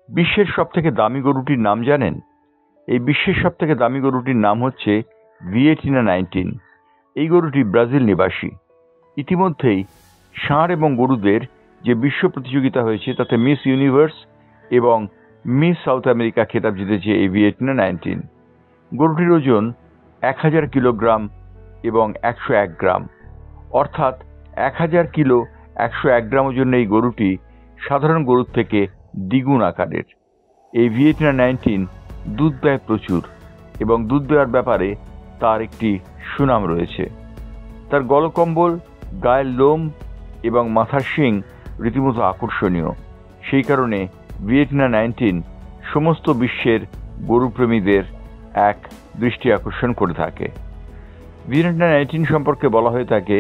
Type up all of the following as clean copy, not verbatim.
বিশ্বের সবথেকে দামি গরুটির নাম জানেন? এই বিশ্বের সবথেকে দামি গরুটির নাম হচ্ছে ভিয়েটিনা 19। এই গরুটি ব্রাজিল নিবাসী। ইতিমধ্যেই ষাঁড় এবং গরুদের যে বিশ্ব প্রতিযোগিতা হয়েছে তাতে মিস ইউনিভার্স এবং মিস সাউথ আমেরিকা খেতাব জিতেছে এই ভিয়েটিনা 19। গরুটির ওজন 1000 কিলোগ্রাম এবং 101 গ্রাম, অর্থাৎ 1000 কিলো 101 গ্রাম ওজনের এই গরুটি সাধারণ গরুর থেকে দ্বিগুণ আকারের। এই ভিয়েটিনা 19 দুধ দেয় প্রচুর এবং দুধ দেওয়ার ব্যাপারে তার একটি সুনাম রয়েছে। তার গলকম্বল, গায়ের লোম এবং মাথার শিং রীতিমতো আকর্ষণীয়। সেই কারণে ভিয়েটিনা 19 সমস্ত বিশ্বের গরুপ্রেমীদের এক দৃষ্টি আকর্ষণ করে থাকে। ভিয়েটিনা 19 সম্পর্কে বলা হয়ে থাকে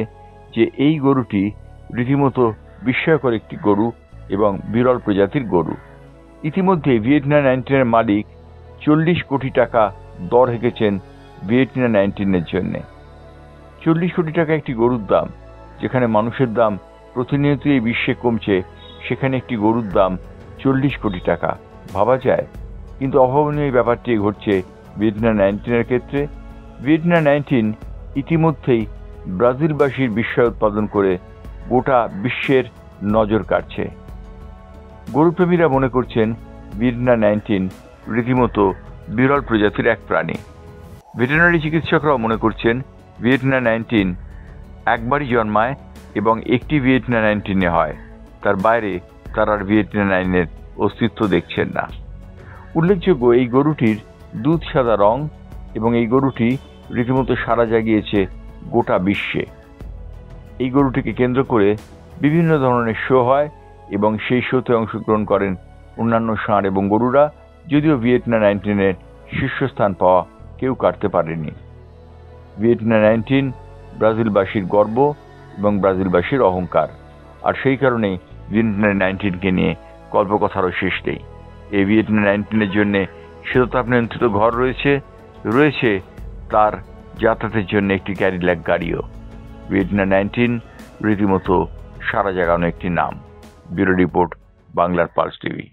যে এই গরুটি রীতিমতো বিস্ময়কর একটি গরু এবং বিরল প্রজাতির গরু। ইতিমধ্যে ভিয়েটিনা 19 এর মালিক 40 কোটি টাকা দর হেঁকেছেন ভিয়েটিনা 19 এর জন্য। 40 কোটি টাকা একটি গরুর দাম। যেখানে মানুষের দাম প্রতিনিয়ত এই বিশ্বে কমছে, সেখানে একটি গরুর দাম 40 কোটি টাকা। ভাবা যায়? কিন্তু অভাবনীয় এই ব্যাপারটি ঘটছে ভিয়েটিনা 19 এর ক্ষেত্রে। ভিয়েটিনা 19 ইতিমধ্যেই ব্রাজিলবাসীর বিস্ময় উৎপাদন করে গোটা বিশ্বের নজর কাড়ছে। গরুপ্রেমীরা মনে করছেন ভিয়েটিনা 19 রীতিমতো বিরল প্রজাতির এক প্রাণী। ভেটেরিনারি চিকিৎসকরাও মনে করছেন ভিয়েটিনা 19 একবারই জন্মায় এবং একটি ভিয়েটিনা 19 হয়। তার বাইরে তারা আর ভিয়েটিনা 9 এর অস্তিত্ব দেখছেন না। উল্লেখযোগ্য, এই গরুটির দুধ সাদা রং এবং এই গরুটি রীতিমতো সাড়া জাগিয়েছে গোটা বিশ্বে। এই গরুটিকে কেন্দ্র করে বিভিন্ন ধরনের শো হয় এবং সেই শোতে অংশগ্রহণ করেন অন্যান্য ষাঁড় এবং গরুরা, যদিও ভিয়েটিনা 19 এর শীর্ষস্থান পাওয়া কেউ কাটতে পারেনি। ভিয়েটিনা 19 ব্রাজিলবাসীর গর্ব এবং ব্রাজিলবাসীর অহংকার, আর সেই কারণেই ভিয়েটিনা 19কে নিয়ে কল্পকথারও শেষ নেই। এই ভিয়েটিনা 19 এর জন্য শীততাপ নিয়ন্ত্রিত ঘর রয়েছে তার যাতায়াতের জন্য একটি ক্যাডিল্যাক গাড়িও। ভিয়েটিনা 19 রীতিমতো সারা জাগানো একটি নাম। ব্যুরো রিপোর্ট, বাংলার পালস টিভি।